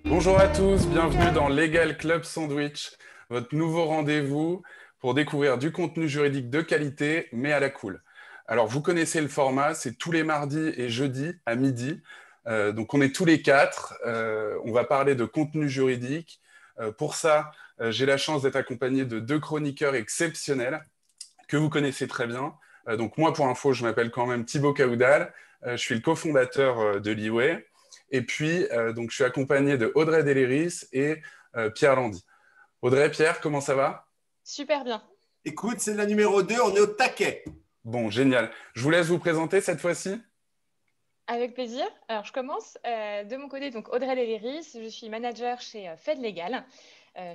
Bonjour à tous, bienvenue dans Legal Club Sandwich, votre nouveau rendez-vous pour découvrir du contenu juridique de qualité, mais à la cool. Alors, vous connaissez le format, c'est tous les mardis et jeudis à midi. Donc, on est tous les quatre. On va parler de contenu juridique. Pour ça, j'ai la chance d'être accompagné de deux chroniqueurs exceptionnels que vous connaissez très bien. Donc, moi, pour info, je m'appelle quand même Thibaut Caoudal. Je suis le cofondateur de l'Iway. Et puis, donc, je suis accompagné de Audrey Deléris et Pierre Landy. Audrey, Pierre, comment ça va? Super bien. Écoute, c'est la numéro 2, on est au taquet. Bon, génial. Je vous laisse vous présenter cette fois-ci. Avec plaisir. Alors, je commence de mon côté. Donc, Audrey Deléris, je suis manager chez Fed Legal,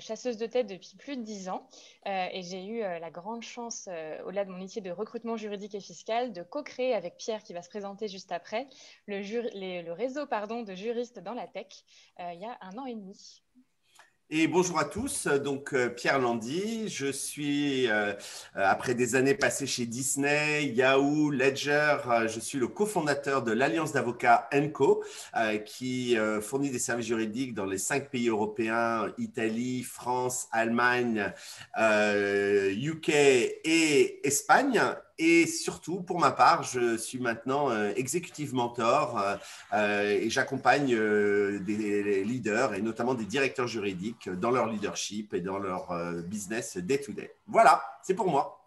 chasseuse de tête depuis plus de 10 ans. Et j'ai eu la grande chance, au-delà de mon métier de recrutement juridique et fiscal, de co-créer avec Pierre, qui va se présenter juste après, le réseau de juristes dans la tech il y a 1 an et demi. Et bonjour à tous, donc Pierre Landy, je suis, après des années passées chez Disney, Yahoo, Ledger, je suis le cofondateur de l'Alliance d'avocats ENCO, qui fournit des services juridiques dans les 5 pays européens, Italie, France, Allemagne, UK et Espagne. Et surtout, pour ma part, je suis maintenant executive mentor et j'accompagne des leaders et notamment des directeurs juridiques dans leur leadership et dans leur business day-to-day. Voilà, c'est pour moi.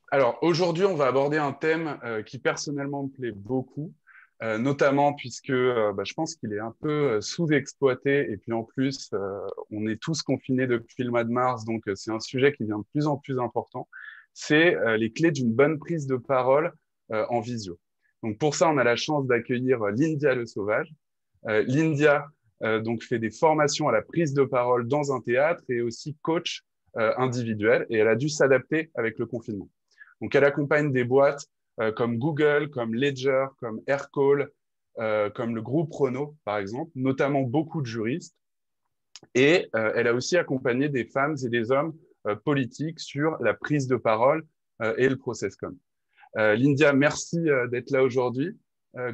Alors, aujourd'hui, on va aborder un thème qui personnellement me plaît beaucoup, notamment puisque je pense qu'il est un peu sous-exploité et puis en plus, on est tous confinés depuis le mois de mars, donc c'est un sujet qui devient de plus en plus important. C'est les clés d'une bonne prise de parole en visio. Donc pour ça, on a la chance d'accueillir Lyndia Le Sauvage. Lyndia donc fait des formations à la prise de parole dans un théâtre et aussi coach individuel, et elle a dû s'adapter avec le confinement. Donc elle accompagne des boîtes comme Google, comme Ledger, comme Aircall, comme le groupe Renault par exemple, notamment beaucoup de juristes. Et elle a aussi accompagné des femmes et des hommes politiques sur la prise de parole et le process com. Lyndia, merci d'être là aujourd'hui.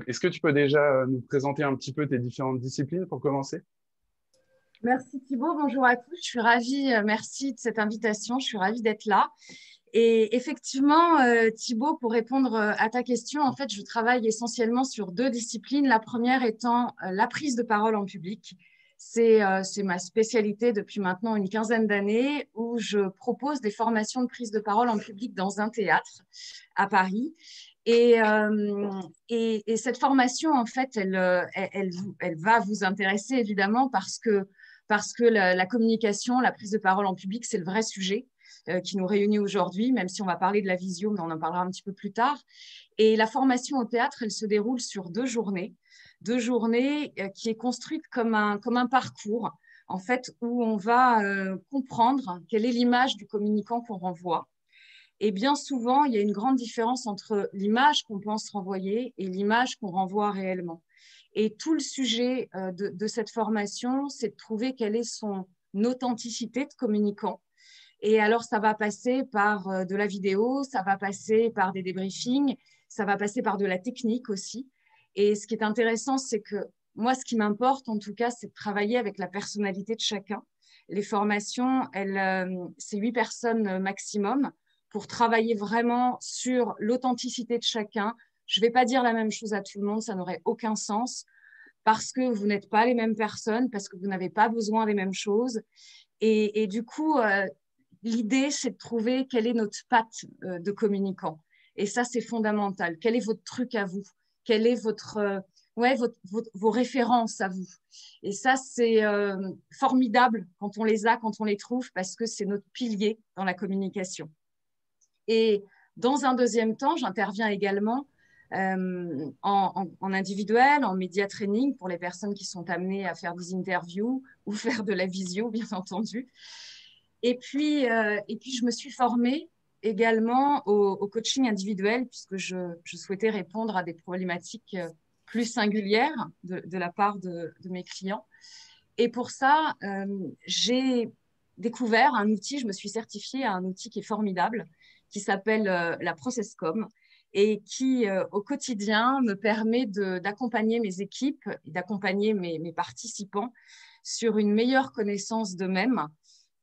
Est-ce que tu peux déjà nous présenter un petit peu tes différentes disciplines pour commencer? Merci Thibaut, bonjour à tous. Je suis ravie, merci de cette invitation, je suis ravie d'être là. Et effectivement, Thibaut, pour répondre à ta question, en fait, je travaille essentiellement sur 2 disciplines. La première étant la prise de parole en public. C'est ma spécialité depuis maintenant une quinzaine d'années, où je propose des formations de prise de parole en public dans un théâtre à Paris. Et cette formation, en fait, elle va vous intéresser évidemment parce que la communication, la prise de parole en public, c'est le vrai sujet qui nous réunit aujourd'hui, même si on va parler de la visio, mais on en parlera un petit peu plus tard. Et la formation au théâtre, elle se déroule sur 2 journées. 2 journées qui est construite comme un parcours, en fait, où on va comprendre quelle est l'image du communicant qu'on renvoie. Et bien souvent, il y a une grande différence entre l'image qu'on pense renvoyer et l'image qu'on renvoie réellement. Et tout le sujet de cette formation, c'est de trouver quelle est son authenticité de communicant. Et alors, ça va passer par de la vidéo, ça va passer par des débriefings, ça va passer par de la technique aussi. Et ce qui est intéressant, c'est que moi, ce qui m'importe, en tout cas, c'est de travailler avec la personnalité de chacun. Les formations, c'est 8 personnes maximum pour travailler vraiment sur l'authenticité de chacun. Je ne vais pas dire la même chose à tout le monde, ça n'aurait aucun sens, parce que vous n'êtes pas les mêmes personnes, parce que vous n'avez pas besoin des mêmes choses. Et du coup, l'idée, c'est de trouver quelle est notre patte de communicant. Et ça, c'est fondamental. Quel est votre truc à vous? Quel est vos références à vous? Et ça, c'est formidable quand on les a, quand on les trouve, parce que c'est notre pilier dans la communication. Et dans un deuxième temps, j'interviens également en individuel, en média training pour les personnes qui sont amenées à faire des interviews ou faire de la visio, bien entendu. Et puis, je me suis formée également au coaching individuel puisque je souhaitais répondre à des problématiques plus singulière de la part de mes clients. Et pour ça, j'ai découvert un outil, je me suis certifiée à un outil qui est formidable, qui s'appelle la ProcessCom et qui, au quotidien, me permet d'accompagner mes équipes et d'accompagner mes participants sur une meilleure connaissance d'eux-mêmes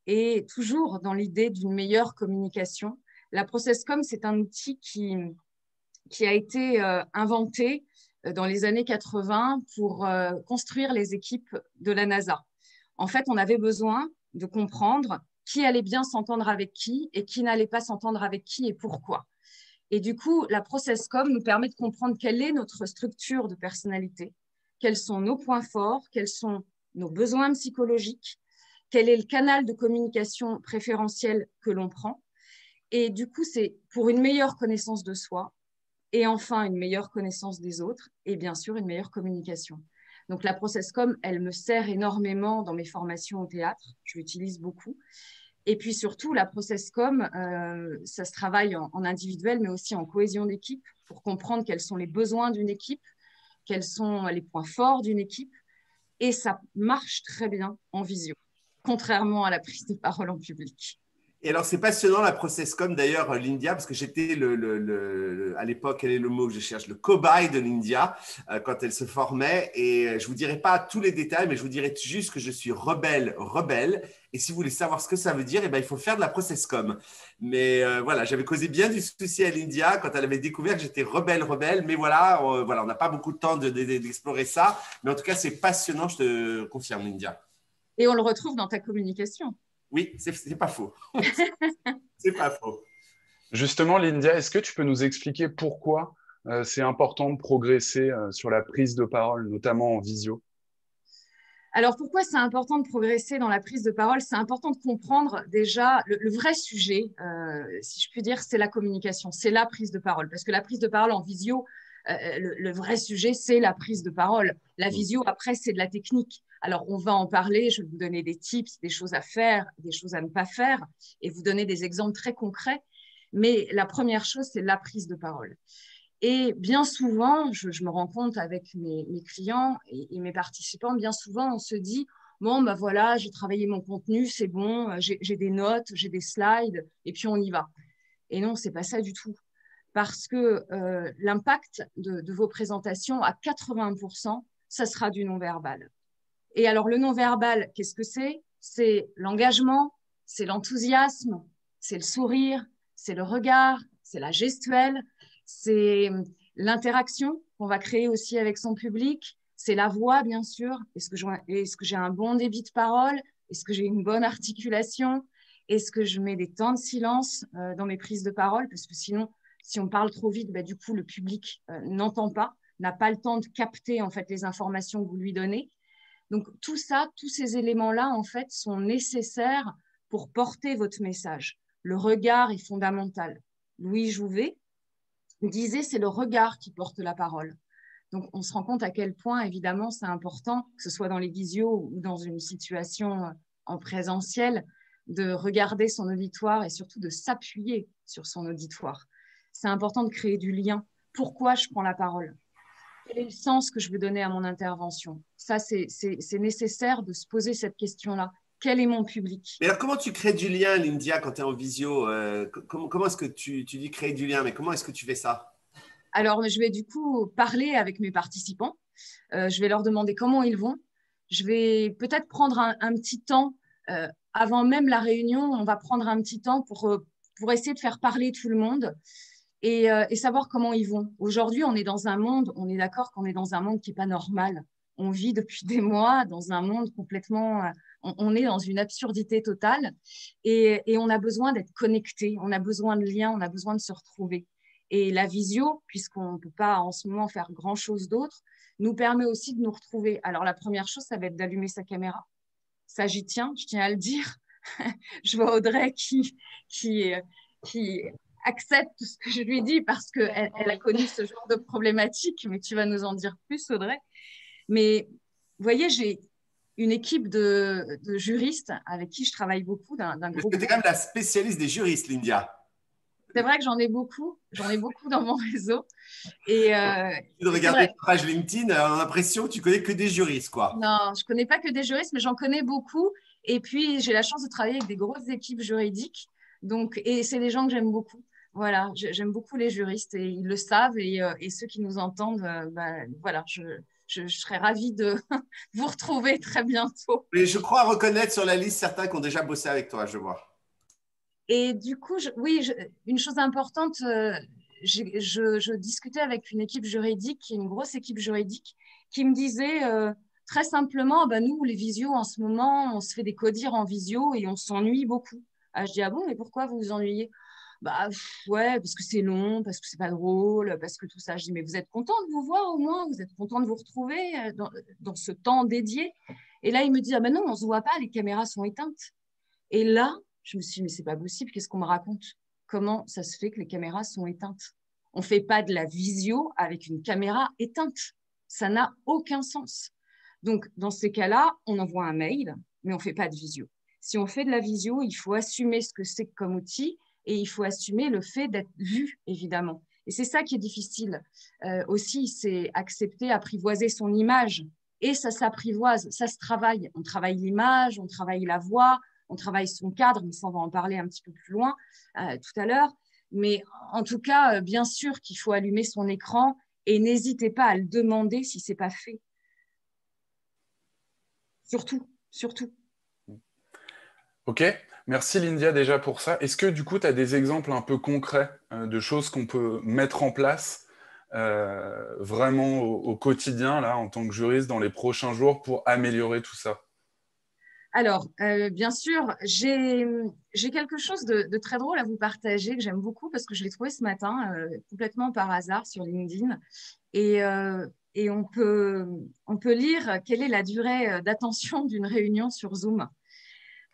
et toujours dans l'idée d'une meilleure communication. La ProcessCom, c'est un outil qui a été inventé dans les années 80 pour construire les équipes de la NASA. En fait, on avait besoin de comprendre qui allait bien s'entendre avec qui et qui n'allait pas s'entendre avec qui et pourquoi. Et du coup, la ProcessCom nous permet de comprendre quelle est notre structure de personnalité, quels sont nos points forts, quels sont nos besoins psychologiques, quel est le canal de communication préférentiel que l'on prend. Et du coup, c'est pour une meilleure connaissance de soi et enfin une meilleure connaissance des autres et bien sûr une meilleure communication. Donc la ProcessCom, elle me sert énormément dans mes formations au théâtre, je l'utilise beaucoup. Et puis surtout, la ProcessCom, ça se travaille en individuel, mais aussi en cohésion d'équipe pour comprendre quels sont les besoins d'une équipe, quels sont les points forts d'une équipe. Et ça marche très bien en visio, contrairement à la prise de parole en public. Et alors, c'est passionnant la ProcessCom d'ailleurs, l'India, parce que j'étais à l'époque, quel est le mot que je cherche, le cobaye de l'India quand elle se formait. Et je vous dirai pas tous les détails, mais je vous dirai juste que je suis rebelle. Et si vous voulez savoir ce que ça veut dire, eh ben, il faut faire de la ProcessCom. Mais voilà, j'avais causé bien du souci à l'India quand elle avait découvert que j'étais rebelle. Mais voilà, on n'a pas beaucoup de temps d'explorer ça. Mais en tout cas, c'est passionnant, je te confirme, l'India. Et on le retrouve dans ta communication. Oui, c'est pas faux. C'est pas faux. Justement, Lindia, est-ce que tu peux nous expliquer pourquoi c'est important de progresser sur la prise de parole, notamment en visio? Alors, pourquoi c'est important de progresser dans la prise de parole? C'est important de comprendre déjà le vrai sujet, si je puis dire, c'est la communication, c'est la prise de parole. Parce que la prise de parole en visio, le vrai sujet, c'est la prise de parole. La visio, après, c'est de la technique. Alors, on va en parler, je vais vous donner des tips, des choses à faire, des choses à ne pas faire, et vous donner des exemples très concrets. Mais la première chose, c'est la prise de parole. Et bien souvent, je me rends compte avec mes clients et mes participants, bien souvent, on se dit, bon, ben voilà, j'ai travaillé mon contenu, c'est bon, j'ai des notes, j'ai des slides, et puis on y va. Et non, c'est pas ça du tout. Parce que l'impact de vos présentations, à 80%, ça sera du non-verbal. Et alors, le non-verbal, qu'est-ce que c'est? C'est l'engagement, c'est l'enthousiasme, c'est le sourire, c'est le regard, c'est la gestuelle, c'est l'interaction qu'on va créer aussi avec son public, c'est la voix, bien sûr. Est-ce que j'ai un bon débit de parole? Est-ce que j'ai une bonne articulation? Est-ce que je mets des temps de silence dans mes prises de parole? Parce que sinon, si on parle trop vite, bah, du coup, le public n'entend pas, n'a pas le temps de capter en fait, les informations que vous lui donnez. Donc, tout ça, tous ces éléments-là, en fait, sont nécessaires pour porter votre message. Le regard est fondamental. Louis Jouvet disait, c'est le regard qui porte la parole. Donc, on se rend compte à quel point, évidemment, c'est important, que ce soit dans les visios ou dans une situation en présentiel, de regarder son auditoire et surtout de s'appuyer sur son auditoire. C'est important de créer du lien. Pourquoi je prends la parole? Quel est le sens que je veux donner à mon intervention? Ça, c'est nécessaire de se poser cette question-là. Quel est mon public? Mais alors, comment tu crées du lien, Lindia, quand tu es en visio? Comment est-ce que tu dis créer du lien, mais comment est-ce que tu fais ça? Alors, je vais du coup parler avec mes participants. Je vais leur demander comment ils vont. Je vais peut-être prendre un petit temps, avant même la réunion, on va prendre un petit temps pour essayer de faire parler tout le monde et savoir comment ils vont. Aujourd'hui, on est dans un monde, on est d'accord qu'on est dans un monde qui n'est pas normal. On vit depuis des mois dans un monde complètement… on est dans une absurdité totale et on a besoin d'être connecté, on a besoin de liens, on a besoin de se retrouver. Et la visio, puisqu'on ne peut pas en ce moment faire grand-chose d'autre, nous permet aussi de nous retrouver. Alors, la première chose, ça va être d'allumer sa caméra. Ça, j'y tiens, je tiens à le dire. Je vois Audrey qui accepte tout ce que je lui dis parce qu'elle a connu ce genre de problématique, mais tu vas nous en dire plus, Audrey. Mais vous voyez, j'ai une équipe de juristes avec qui je travaille beaucoup, d'un groupe. Tu es quand même la spécialiste des juristes, Lindia. C'est vrai que j'en ai beaucoup dans mon réseau. Et, De regarder ta page LinkedIn, on a l'impression que tu connais que des juristes, quoi. non, je ne connais pas que des juristes, mais j'en connais beaucoup. Et puis, j'ai la chance de travailler avec des grosses équipes juridiques. Donc, et c'est des gens que j'aime beaucoup. Voilà, j'aime beaucoup les juristes et ils le savent. Et ceux qui nous entendent, voilà, je serais ravie de vous retrouver très bientôt. Mais je crois reconnaître sur la liste certains qui ont déjà bossé avec toi, je vois. Et du coup, oui, une chose importante, je discutais avec une équipe juridique, une grosse équipe juridique, qui me disait très simplement, bah, nous, les visios, en ce moment, on se fait des codires en visio et on s'ennuie beaucoup. Ah, je dis, ah bon, mais pourquoi vous vous ennuyez? Bah, ouais, parce que c'est long, parce que c'est pas drôle, parce que tout ça. Je dis, mais vous êtes content de vous voir au moins? Vous êtes content de vous retrouver dans ce temps dédié? Et là, il me dit, ah ben non, on se voit pas, les caméras sont éteintes. Et là, je me suis dit, mais c'est pas possible, qu'est-ce qu'on me raconte? Comment ça se fait que les caméras sont éteintes? On ne fait pas de la visio avec une caméra éteinte. Ça n'a aucun sens. Donc, dans ces cas-là, on envoie un mail, mais on ne fait pas de visio. Si on fait de la visio, il faut assumer ce que c'est comme outil et il faut assumer le fait d'être vu, évidemment. Et c'est ça qui est difficile aussi, c'est accepter, apprivoiser son image. Et ça s'apprivoise, ça se travaille. On travaille l'image, on travaille la voix, on travaille son cadre, mais ça, on va en parler un petit peu plus loin tout à l'heure. Mais en tout cas, bien sûr qu'il faut allumer son écran et n'hésitez pas à le demander si ce n'est pas fait. Surtout, surtout. Ok, merci Lindia déjà pour ça. Est-ce que du coup, tu as des exemples un peu concrets de choses qu'on peut mettre en place vraiment au quotidien, là, en tant que juriste, dans les prochains jours pour améliorer tout ça? Alors, bien sûr, j'ai quelque chose de très drôle à vous partager que j'aime beaucoup parce que je l'ai trouvé ce matin complètement par hasard sur LinkedIn. Et on peut lire quelle est la durée d'attention d'une réunion sur Zoom.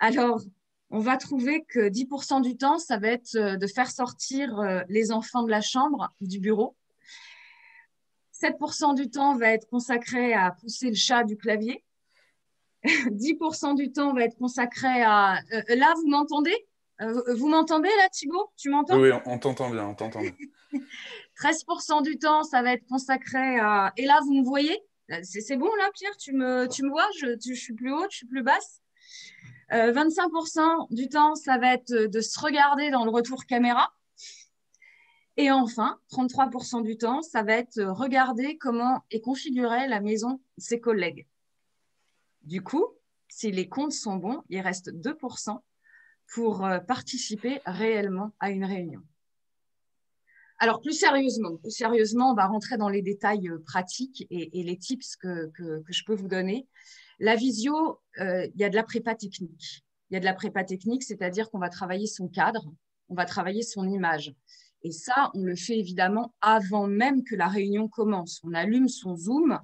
Alors, on va trouver que 10% du temps, ça va être de faire sortir les enfants de la chambre, du bureau. 7% du temps va être consacré à pousser le chat du clavier. 10% du temps va être consacré à… là, vous m'entendez? Vous m'entendez là, Thibaut? Tu m'entends? Oui, on t'entend bien, on t'entend bien. 13% du temps, ça va être consacré à… Et là, vous me voyez? C'est bon là, Pierre? Tu me vois? Je suis plus haute, je suis plus basse? 25% du temps, ça va être de se regarder dans le retour caméra. Et enfin, 33% du temps, ça va être regarder comment est configurée la maison de ses collègues. Du coup, si les comptes sont bons, il reste 2% pour participer réellement à une réunion. Alors, plus sérieusement, on va rentrer dans les détails pratiques et les tips que je peux vous donner. La visio, il y a de la prépa technique. Il y a de la prépa technique, c'est-à-dire qu'on va travailler son cadre, on va travailler son image. Et ça, on le fait évidemment avant même que la réunion commence. On allume son Zoom,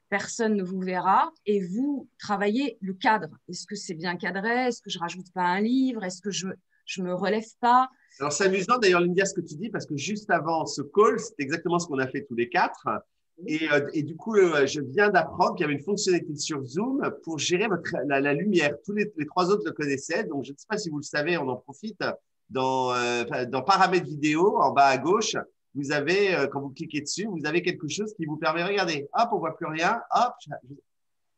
personne ne vous verra et vous travaillez le cadre. Est-ce que c'est bien cadré? Est-ce que je ne rajoute pas un livre? Est-ce que je ne me relève pas? Alors, c'est amusant d'ailleurs, Lindia, ce que tu dis, parce que juste avant ce call, c'est exactement ce qu'on a fait tous les quatre. Et du coup, je viens d'apprendre qu'il y avait une fonctionnalité sur Zoom pour gérer la lumière. Les trois autres le connaissaient. Donc, je ne sais pas si vous le savez, on en profite. Dans paramètres vidéo, en bas à gauche, vous avez, quand vous cliquez dessus, vous avez quelque chose qui vous permet, regardez, hop, on ne voit plus rien, hop,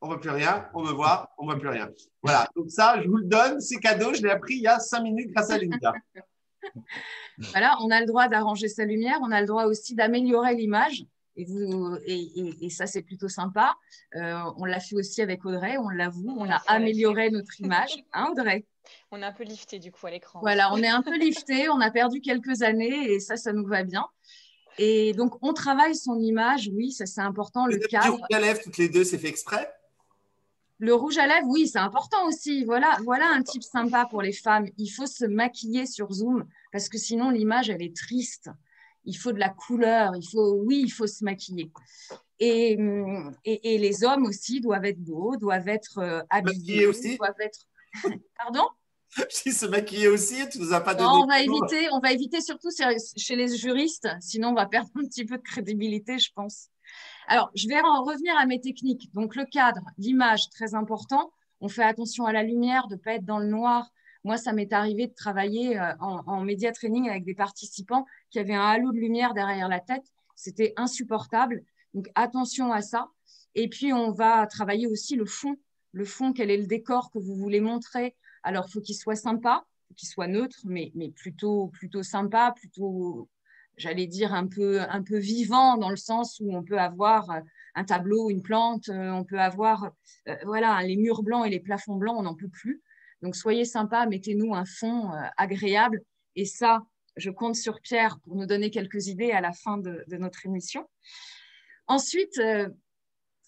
on ne voit plus rien, on me voit, on ne voit plus rien. Voilà, donc ça, je vous le donne, c'est cadeau, je l'ai appris il y a 5 minutes grâce à Linda. Voilà, on a le droit d'arranger sa lumière, on a le droit aussi d'améliorer l'image. Et ça, c'est plutôt sympa. On l'a fait aussi avec Audrey, on l'avoue, on a amélioré notre image. Hein, Audrey? On est un peu lifté du coup à l'écran. Voilà, on est un peu lifté, on a perdu quelques années et ça nous va bien. Et donc, on travaille son image, oui, ça c'est important. Le cadre. Rouge à lèvres, toutes les deux, c'est fait exprès? Le rouge à lèvres, oui, c'est important aussi. Voilà un tip sympa pour les femmes. Il faut se maquiller sur Zoom parce que sinon, l'image, elle est triste. Il faut de la couleur, il faut se maquiller. Et les hommes aussi doivent être beaux, doivent être habillés. Aussi. Doivent être… Pardon? Si se maquiller aussi, tu nous as pas donné. Non, on va éviter surtout chez les juristes, sinon on va perdre un petit peu de crédibilité, je pense. Alors, je vais en revenir à mes techniques. Donc, le cadre, l'image, très important. On fait attention à la lumière, de ne pas être dans le noir. Moi, ça m'est arrivé de travailler en média training avec des participants qui avaient un halo de lumière derrière la tête. C'était insupportable. Donc, attention à ça. Et puis, on va travailler aussi le fond. Le fond, quel est le décor que vous voulez montrer? Alors, il faut qu'il soit sympa, qu'il soit neutre, mais plutôt sympa, plutôt, j'allais dire, un peu vivant, dans le sens où on peut avoir un tableau, une plante, on peut avoir voilà, les murs blancs et les plafonds blancs, on n'en peut plus. Donc, soyez sympa, mettez-nous un fond agréable. Et ça, je compte sur Pierre pour nous donner quelques idées à la fin de notre émission. Ensuite,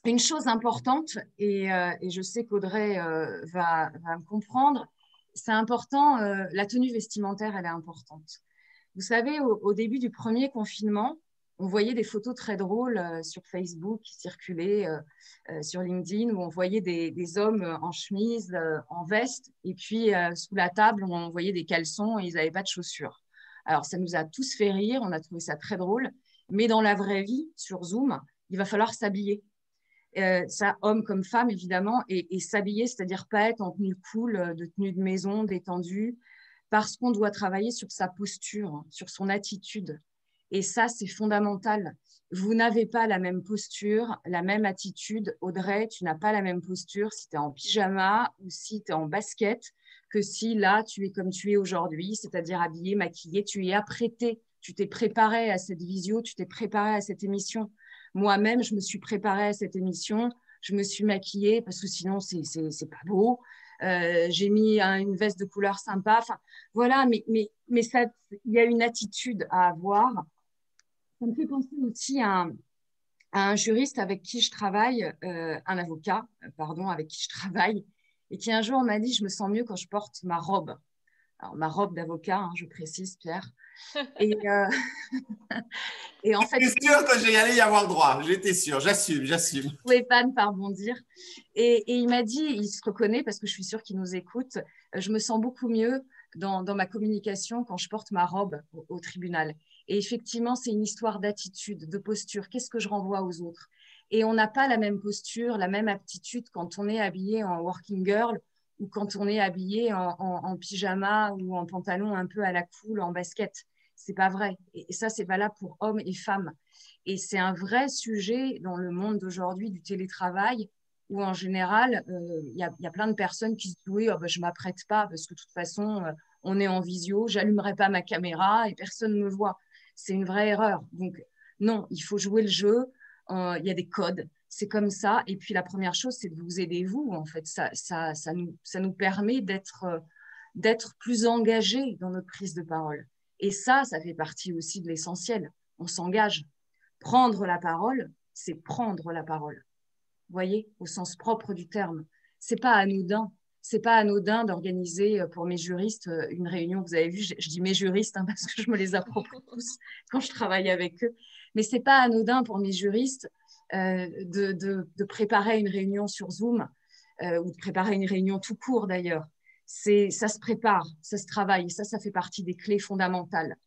une chose importante, et je sais qu'Audrey va me comprendre, c'est important, la tenue vestimentaire, elle est importante. Vous savez, au début du premier confinement, on voyait des photos très drôles sur Facebook qui circulaient, sur LinkedIn, où on voyait des hommes en chemise, en veste, et puis sous la table, on voyait des caleçons et ils n'avaient pas de chaussures. Alors, ça nous a tous fait rire, on a trouvé ça très drôle, mais dans la vraie vie, sur Zoom, il va falloir s'habiller. Ça, homme comme femme, évidemment, et s'habiller, c'est-à-dire pas être en tenue cool, de tenue de maison, détendue, parce qu'on doit travailler sur sa posture, sur son attitude. Et ça, c'est fondamental. Vous n'avez pas la même posture, la même attitude. Audrey, tu n'as pas la même posture si tu es en pyjama ou si tu es en basket que si là, tu es comme tu es aujourd'hui, c'est-à-dire habillée, maquillée, tu es apprêtée, tu t'es préparée à cette visio, tu t'es préparée à cette émission. Moi-même, je me suis préparée à cette émission, je me suis maquillée parce que sinon, c'est pas beau. J'ai mis une veste de couleur sympa. Enfin, voilà, mais ça, il y a une attitude à avoir. Ça me fait penser aussi à un juriste avec qui je travaille, un avocat, pardon, avec qui je travaille, et qui un jour m'a dit, je me sens mieux quand je porte ma robe. Alors, ma robe d'avocat, hein, je précise, Pierre. Et en fait, j'étais sûr que j'allais y avoir droit. J'étais sûr, j'assume. Je ne pouvais pas ne pas rebondir. Et il m'a dit, il se reconnaît parce que je suis sûre qu'il nous écoute, je me sens beaucoup mieux dans ma communication quand je porte ma robe au tribunal. Et effectivement, c'est une histoire d'attitude, de posture. Qu'est-ce que je renvoie aux autres? Et on n'a pas la même posture, la même aptitude quand on est habillé en working girl ou quand on est habillé en pyjama ou en pantalon un peu à la cool, en basket. C'est pas vrai. Et ça, c'est valable pour hommes et femmes. Et c'est un vrai sujet dans le monde d'aujourd'hui du télétravail où, en général, y a plein de personnes qui se disent « Oui, oh, ben, je ne m'apprête pas parce que de toute façon, on est en visio, je n'allumerai pas ma caméra et personne ne me voit. » C'est une vraie erreur. Donc, non, il faut jouer le jeu. Il y a des codes. C'est comme ça. Et puis, la première chose, c'est de vous aider, vous. En fait, ça nous permet d'être plus engagés dans notre prise de parole. Et ça fait partie aussi de l'essentiel. On s'engage. Prendre la parole, c'est prendre la parole. Vous voyez, au sens propre du terme. C'est pas anodin. C'est pas anodin d'organiser pour mes juristes une réunion. Vous avez vu, je dis mes juristes hein, parce que je me les approprie tous quand je travaille avec eux. Mais c'est pas anodin pour mes juristes de préparer une réunion sur Zoom ou de préparer une réunion tout court d'ailleurs. Ça se prépare, ça se travaille. Ça fait partie des clés fondamentales.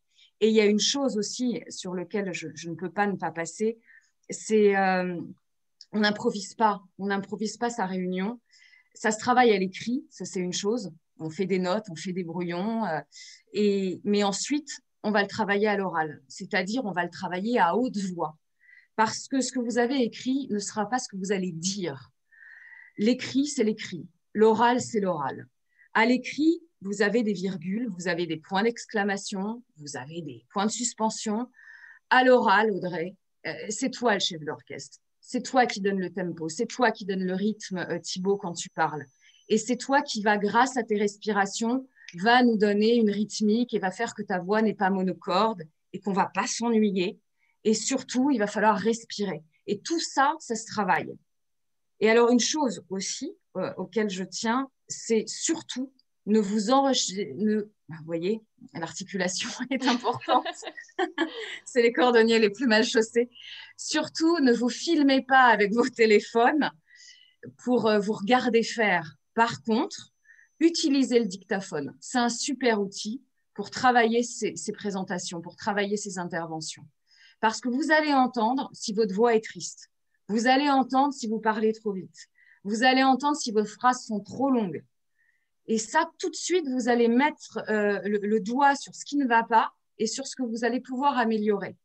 Et il y a une chose aussi sur laquelle je ne peux pas ne pas passer, c'est on n'improvise pas sa réunion. Ça se travaille à l'écrit, ça c'est une chose. On fait des notes, on fait des brouillons, mais ensuite, on va le travailler à l'oral, c'est-à-dire on va le travailler à haute voix. Parce que ce que vous avez écrit ne sera pas ce que vous allez dire. L'écrit, c'est l'écrit. L'oral, c'est l'oral. À l'écrit, vous avez des virgules, vous avez des points d'exclamation, vous avez des points de suspension. À l'oral, Audrey, c'est toi le chef de l'orchestre. C'est toi qui donne le tempo, c'est toi qui donne le rythme, Thibaut, quand tu parles. Et c'est toi qui va, grâce à tes respirations, va nous donner une rythmique et va faire que ta voix n'est pas monocorde et qu'on ne va pas s'ennuyer. Et surtout, il va falloir respirer. Et tout ça, ça se travaille. Et alors, une chose aussi auquel je tiens, c'est surtout ne vous enregistrez. Vous voyez, l'articulation est importante. C'est les cordonniers les plus mal chaussés. Surtout, ne vous filmez pas avec vos téléphones pour vous regarder faire. Par contre, utilisez le dictaphone. C'est un super outil pour travailler ces présentations, pour travailler ces interventions. Parce que vous allez entendre si votre voix est triste. Vous allez entendre si vous parlez trop vite. Vous allez entendre si vos phrases sont trop longues. Et ça, tout de suite, vous allez mettre le doigt sur ce qui ne va pas et sur ce que vous allez pouvoir améliorer.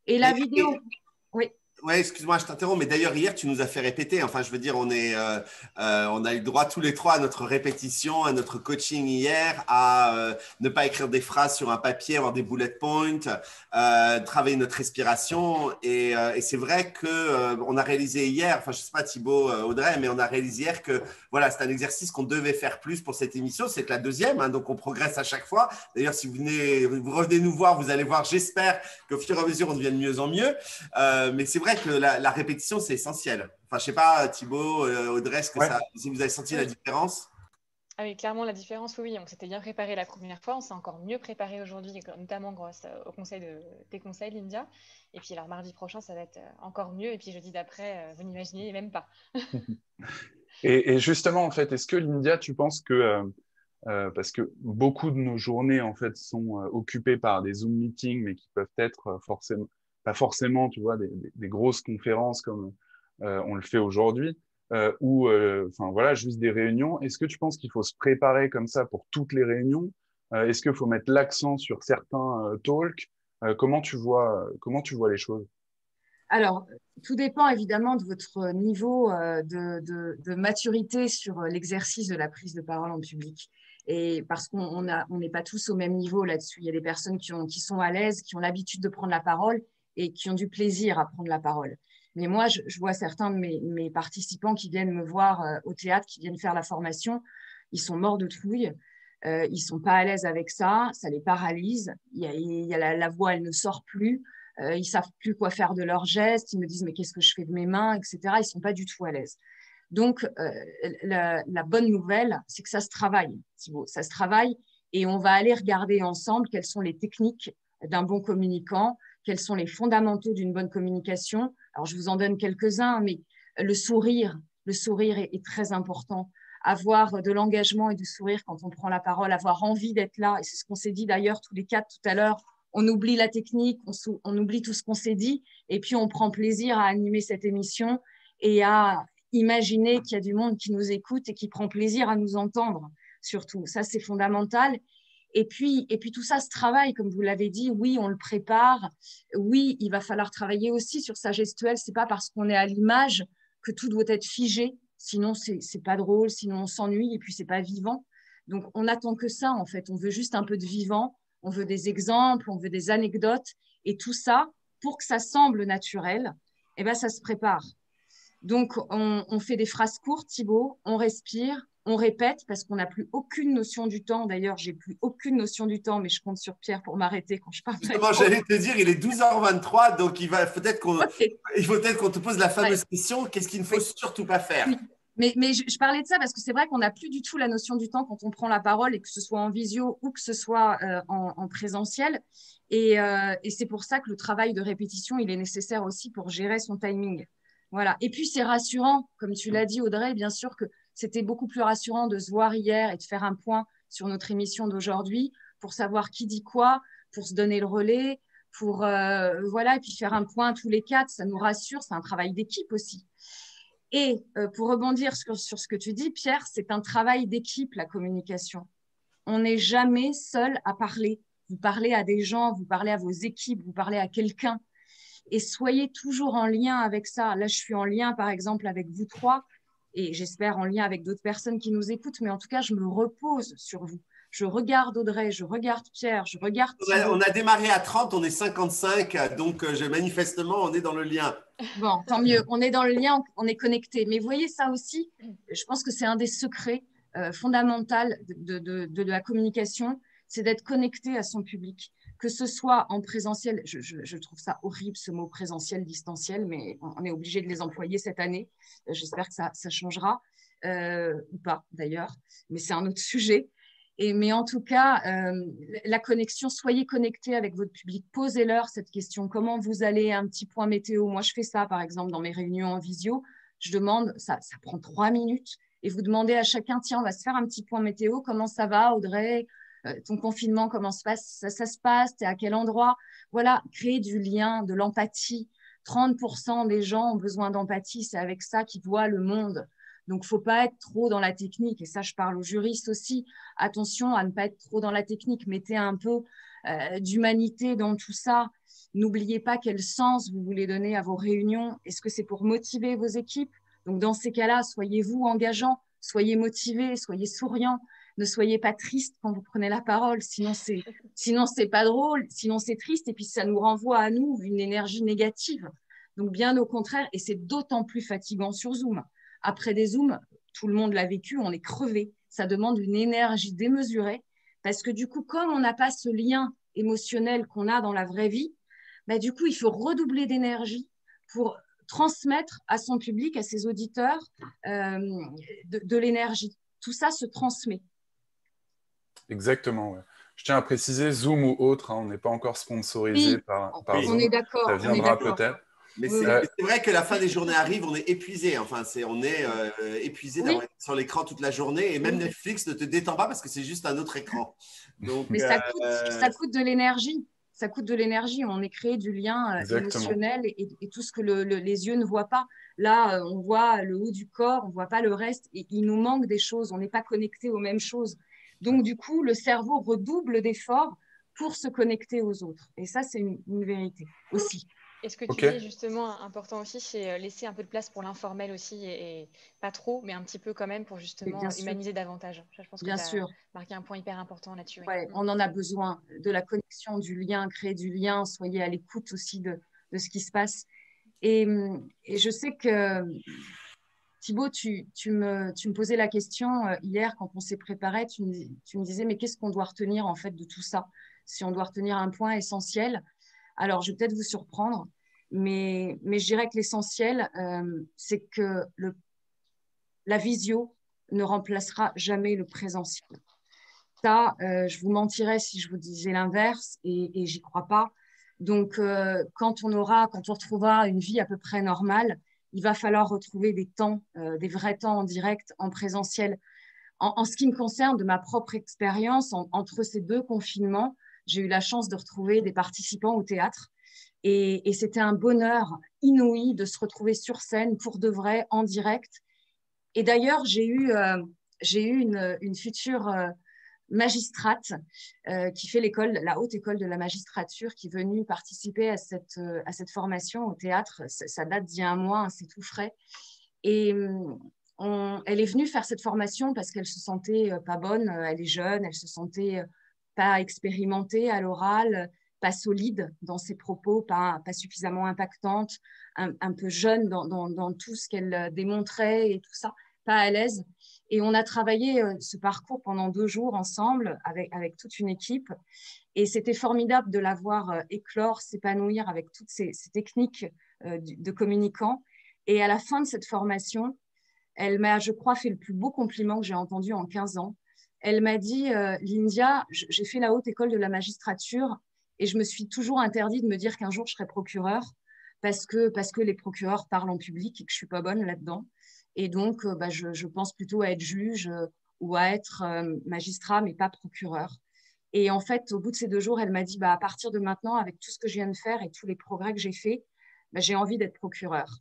Et la vidéo, oui. Ouais, excuse-moi, je t'interromps, mais d'ailleurs, hier, tu nous as fait répéter. Enfin, je veux dire, on a eu le droit tous les trois à notre répétition, à notre coaching hier, à ne pas écrire des phrases sur un papier, avoir des bullet points, travailler notre respiration. Et c'est vrai que on a réalisé hier, enfin, je sais pas, Thibaut, Audrey, mais on a réalisé hier que voilà, c'est un exercice qu'on devait faire plus pour cette émission. C'est la deuxième, hein, donc on progresse à chaque fois. D'ailleurs, si vous revenez nous voir, vous allez voir, j'espère qu'au fur et à mesure, on devient de mieux en mieux. Mais c'est vrai que la répétition, c'est essentiel. Enfin, je sais pas, Thibaut, Audrey, si vous avez senti la différence? Ah oui, clairement, la différence, oui. On s'était bien préparé la première fois. On s'est encore mieux préparé aujourd'hui, notamment grâce au conseil tes conseils, Lindia. Et puis, alors, mardi prochain, ça va être encore mieux. Et puis, jeudi d'après, vous n'imaginez même pas. Et justement, en fait, est-ce que, Lindia, tu penses que, parce que beaucoup de nos journées, en fait, sont occupées par des Zoom meetings, mais qui peuvent être forcément, pas forcément, tu vois, des grosses conférences comme on le fait aujourd'hui, ou, enfin, voilà, juste des réunions. Est-ce que tu penses qu'il faut se préparer comme ça pour toutes les réunions? Est-ce qu'il faut mettre l'accent sur certains talks? Comment tu vois les choses? Alors, tout dépend évidemment de votre niveau de maturité sur l'exercice de la prise de parole en public. Et parce qu'on n'est pas tous au même niveau là-dessus. Il y a des personnes qui sont à l'aise, qui ont l'habitude de prendre la parole et qui ont du plaisir à prendre la parole. Mais moi, je vois certains de mes participants qui viennent me voir au théâtre, qui viennent faire la formation, ils sont morts de trouille. Ils ne sont pas à l'aise avec ça les paralyse. Il y a la voix, elle ne sort plus. Ils savent plus quoi faire de leurs gestes, ils me disent mais qu'est-ce que je fais de mes mains, etc. Ils sont pas du tout à l'aise. Donc la bonne nouvelle, c'est que ça se travaille, Thibaut, ça se travaille et on va aller regarder ensemble quelles sont les techniques d'un bon communicant, quels sont les fondamentaux d'une bonne communication. Alors je vous en donne quelques-uns, mais le sourire est très important. Avoir de l'engagement et du sourire quand on prend la parole, avoir envie d'être là, et c'est ce qu'on s'est dit d'ailleurs tous les quatre tout à l'heure. On oublie la technique, on oublie tout ce qu'on s'est dit, et puis on prend plaisir à animer cette émission et à imaginer qu'il y a du monde qui nous écoute et qui prend plaisir à nous entendre, surtout. Ça, c'est fondamental. Et puis tout ça se travaille, comme vous l'avez dit. Oui, on le prépare. Oui, il va falloir travailler aussi sur sa gestuelle. Ce n'est pas parce qu'on est à l'image que tout doit être figé. Sinon, ce n'est pas drôle, sinon on s'ennuie et puis ce n'est pas vivant. Donc, on n'attend que ça, en fait. On veut juste un peu de vivant. On veut des exemples, on veut des anecdotes. Et tout ça, pour que ça semble naturel, eh ben, ça se prépare. Donc, on fait des phrases courtes, Thibaut, on respire, on répète parce qu'on n'a plus aucune notion du temps. D'ailleurs, j'ai plus aucune notion du temps, mais je compte sur Pierre pour m'arrêter quand je parle. Justement, j'allais te dire, il est 12h23, donc il faut peut-être qu'on te pose la fameuse question, qu'est-ce qu'il ne faut surtout pas faire? Oui. Mais je parlais de ça parce que c'est vrai qu'on n'a plus du tout la notion du temps quand on prend la parole, et que ce soit en visio ou que ce soit en présentiel. Et c'est pour ça que le travail de répétition, il est nécessaire aussi pour gérer son timing. Voilà. Et puis, c'est rassurant, comme tu l'as dit, Audrey, bien sûr que c'était beaucoup plus rassurant de se voir hier et de faire un point sur notre émission d'aujourd'hui pour savoir qui dit quoi, pour se donner le relais, pour voilà, et puis faire un point tous les quatre, ça nous rassure, c'est un travail d'équipe aussi. Et pour rebondir sur ce que tu dis, Pierre, c'est un travail d'équipe, la communication. On n'est jamais seul à parler. Vous parlez à des gens, vous parlez à vos équipes, vous parlez à quelqu'un. Et soyez toujours en lien avec ça. Là, je suis en lien, par exemple, avec vous trois, et j'espère en lien avec d'autres personnes qui nous écoutent, mais en tout cas, je me repose sur vous. Je regarde Audrey, je regarde Pierre, je regarde Thibaut. On a démarré à 30, on est 55, donc manifestement, on est dans le lien. Bon, tant mieux. On est dans le lien, on est connecté. Mais vous voyez ça aussi, je pense que c'est un des secrets fondamentaux de la communication, c'est d'être connecté à son public. Que ce soit en présentiel, je trouve ça horrible ce mot présentiel, distanciel, mais on est obligé de les employer cette année. J'espère que ça changera, ou pas d'ailleurs, mais c'est un autre sujet. Mais en tout cas, la connexion, soyez connectés avec votre public, posez-leur cette question, comment vous allez, un petit point météo. Moi, je fais ça, par exemple, dans mes réunions en visio, je demande, ça prend 3 minutes, et vous demandez à chacun, tiens, on va se faire un petit point météo, comment ça va, Audrey, ton confinement, comment ça se passe, tu es à quel endroit? Voilà, créer du lien, de l'empathie. 30% des gens ont besoin d'empathie, c'est avec ça qu'ils voient le monde. Donc, il ne faut pas être trop dans la technique. Et ça, je parle aux juristes aussi. Attention à ne pas être trop dans la technique. Mettez un peu d'humanité dans tout ça. N'oubliez pas quel sens vous voulez donner à vos réunions. Est-ce que c'est pour motiver vos équipes? Donc, dans ces cas-là, soyez-vous engageants, soyez motivés, soyez souriants. Ne soyez pas triste quand vous prenez la parole, sinon c'est pas drôle, sinon c'est triste et puis ça nous renvoie à nous une énergie négative. Donc bien au contraire, et c'est d'autant plus fatigant sur Zoom. Après des Zooms, tout le monde l'a vécu, on est crevé. Ça demande une énergie démesurée parce que du coup, comme on n'a pas ce lien émotionnel qu'on a dans la vraie vie, bah, du coup, il faut redoubler d'énergie pour transmettre à son public, à ses auditeurs, de l'énergie. Tout ça se transmet. Exactement, ouais. Je tiens à préciser, Zoom ou autre, on n'est pas encore sponsorisé Oui, par on Zoom. est d'accord. Ça viendra peut-être. Mais c'est vrai que la fin des journées arrive, on est épuisé. Enfin, on est épuisé d'avoir été sur l'écran toute la journée et même Netflix ne te détend pas parce que c'est juste un autre écran. Donc, mais ça coûte de l'énergie. Ça coûte de l'énergie. On est créé du lien émotionnel et tout ce que les yeux ne voient pas. Là, on voit le haut du corps, on ne voit pas le reste et il nous manque des choses. On n'est pas connecté aux mêmes choses. Donc, du coup, le cerveau redouble d'efforts pour se connecter aux autres. Et ça, c'est une vérité aussi. Et ce que tu dis justement important aussi, c'est laisser un peu de place pour l'informel aussi, et pas trop, mais un petit peu quand même pour justement humaniser davantage. Je pense que tu as marqué un point hyper important là-dessus. Ouais, on en a besoin de la connexion, du lien, créer du lien, soyez à l'écoute aussi de ce qui se passe. Et je sais que Thibaut, tu me posais la question hier quand on s'est préparé, tu me disais mais qu'est-ce qu'on doit retenir en fait de tout ça? Si on doit retenir un point essentiel. Alors, je vais peut-être vous surprendre, mais je dirais que l'essentiel, c'est que la visio ne remplacera jamais le présentiel. Ça, je vous mentirais si je vous disais l'inverse et j'y crois pas. Donc, quand on retrouvera une vie à peu près normale, il va falloir retrouver des temps, des vrais temps en direct, en présentiel. En ce qui me concerne, de ma propre expérience, entre ces deux confinements, j'ai eu la chance de retrouver des participants au théâtre. Et c'était un bonheur inouï de se retrouver sur scène pour de vrai, en direct. Et d'ailleurs, j'ai eu une future magistrate qui fait la haute école de la magistrature, qui est venue participer à cette formation au théâtre. Ça date d'il y a un mois, hein, c'est tout frais. Et elle est venue faire cette formation parce qu'elle se sentait pas bonne. Elle est jeune, elle se sentait pas expérimentée à l'oral, pas solide dans ses propos, pas suffisamment impactante, un peu jeune dans tout ce qu'elle démontrait et tout ça, pas à l'aise. Et on a travaillé ce parcours pendant 2 jours ensemble avec toute une équipe. Et c'était formidable de la voir éclore, s'épanouir avec toutes ces techniques de communicant. Et à la fin de cette formation, elle m'a, je crois, fait le plus beau compliment que j'ai entendu en 15 ans. Elle m'a dit, Lyndia, j'ai fait la haute école de la magistrature et je me suis toujours interdit de me dire qu'un jour je serai procureur parce que les procureurs parlent en public et que je ne suis pas bonne là-dedans. Et donc, je pense plutôt à être juge ou à être magistrat, mais pas procureur. Et en fait, au bout de ces 2 jours, elle m'a dit, à partir de maintenant, avec tout ce que je viens de faire et tous les progrès que j'ai faits, j'ai envie d'être procureur.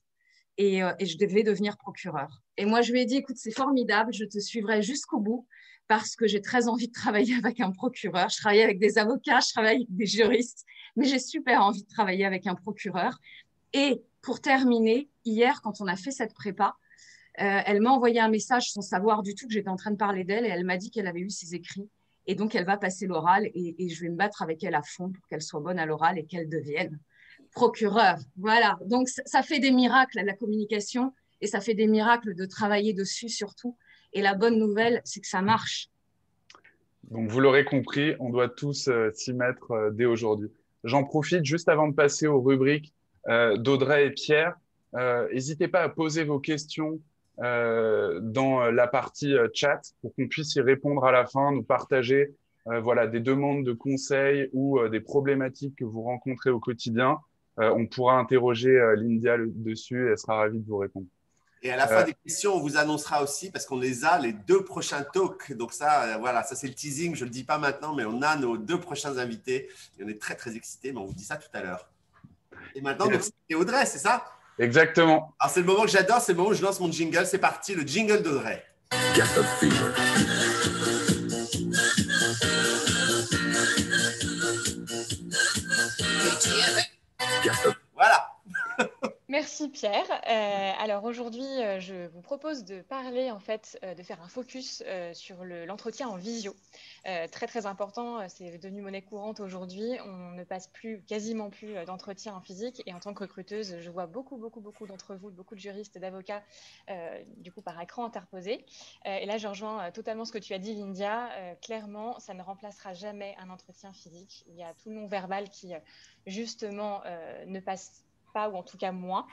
Et je devais devenir procureur. Et moi, je lui ai dit, écoute, c'est formidable, je te suivrai jusqu'au bout parce que j'ai très envie de travailler avec un procureur. Je travaille avec des avocats, je travaille avec des juristes, mais j'ai super envie de travailler avec un procureur. Et pour terminer, hier, quand on a fait cette prépa, elle m'a envoyé un message sans savoir du tout que j'étais en train de parler d'elle et elle m'a dit qu'elle avait eu ses écrits. Et donc, elle va passer l'oral et je vais me battre avec elle à fond pour qu'elle soit bonne à l'oral et qu'elle devienne procureur. Voilà. Donc, ça fait des miracles à la communication et ça fait des miracles de travailler dessus surtout. Et la bonne nouvelle, c'est que ça marche. Donc, vous l'aurez compris, on doit tous s'y mettre dès aujourd'hui. J'en profite juste avant de passer aux rubriques d'Audrey et Pierre. N'hésitez pas à poser vos questions dans la partie chat pour qu'on puisse y répondre à la fin, nous partager voilà, des demandes de conseils ou des problématiques que vous rencontrez au quotidien. On pourra interroger Lyndia dessus et elle sera ravie de vous répondre. Et à la fin des questions, on vous annoncera aussi, parce qu'on les a, les 2 prochains talks. Donc ça, voilà, ça c'est le teasing, je ne le dis pas maintenant, mais on a nos 2 prochains invités. Et on est très, très excités, mais on vous dit ça tout à l'heure. Et maintenant, donc, c'est Audrey, c'est ça? Exactement. Alors, c'est le moment que j'adore, c'est le moment où je lance mon jingle. C'est parti, le jingle d'Audrey. Get the fever. Get the Voilà. Merci Pierre. Alors aujourd'hui, je vous propose de parler en fait, de faire un focus sur l'entretien en visio. Très très important, c'est devenu monnaie courante aujourd'hui. On ne passe quasiment plus d'entretien en physique. Et en tant que recruteuse, je vois beaucoup d'entre vous, beaucoup de juristes, d'avocats, du coup par écran interposé. Et là, je rejoins totalement ce que tu as dit, Lindia. Clairement, ça ne remplacera jamais un entretien physique. Il y a tout le non-verbal qui justement ne passe pas, ou en tout cas moins.